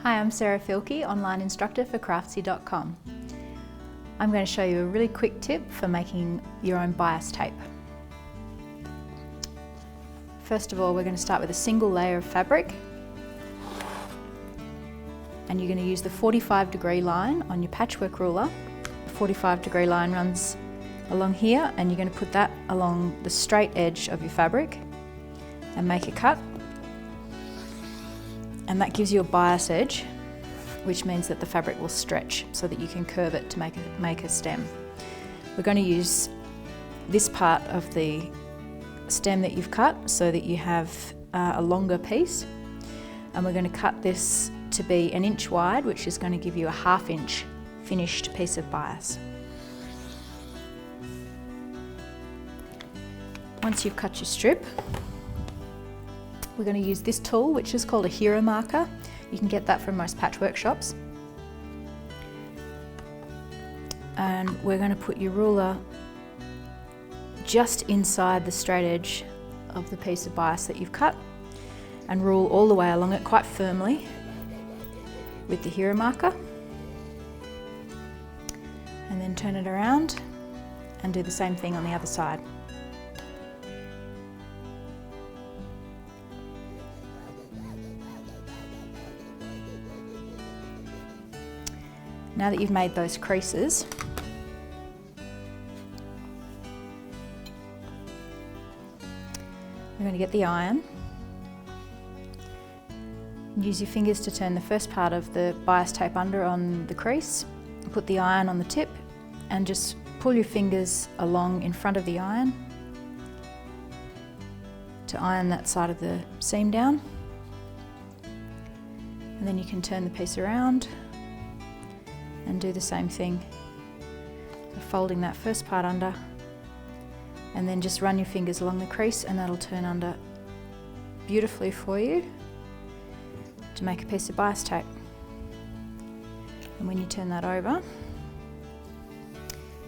Hi, I'm Sarah Fielke, online instructor for Craftsy.com. I'm going to show you a really quick tip for making your own bias tape. First of all, we're going to start with a single layer of fabric, and you're going to use the 45-degree line on your patchwork ruler. The 45-degree line runs along here, and you're going to put that along the straight edge of your fabric and make a cut. And that gives you a bias edge, which means that the fabric will stretch so that you can curve it to make a stem. We're going to use this part of the stem that you've cut so that you have a longer piece, and we're going to cut this to be 1 inch wide, which is going to give you a 1/2 inch finished piece of bias. Once you've cut your strip, we're going to use this tool, which is called a Hera marker. You can get that from most patchwork shops. And we're going to put your ruler just inside the straight edge of the piece of bias that you've cut and rule all the way along it quite firmly with the Hera marker. And then turn it around and do the same thing on the other side. Now that you've made those creases, we're going to get the iron. Use your fingers to turn the first part of the bias tape under on the crease. Put the iron on the tip and just pull your fingers along in front of the iron to iron that side of the seam down. And then you can turn the piece around and do the same thing, folding that first part under, and then just run your fingers along the crease and that'll turn under beautifully for you to make a piece of bias tape. And when you turn that over,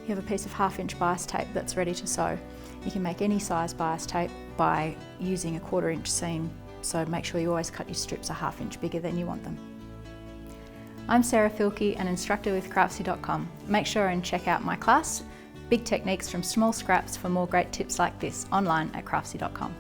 you have a piece of 1/2 inch bias tape that's ready to sew. You can make any size bias tape by using a 1/4 inch seam, so make sure you always cut your strips a 1/2 inch bigger than you want them. I'm Sarah Fielke, an instructor with Craftsy.com. Make sure and check out my class, Big Techniques from Small Scraps, for more great tips like this online at Craftsy.com.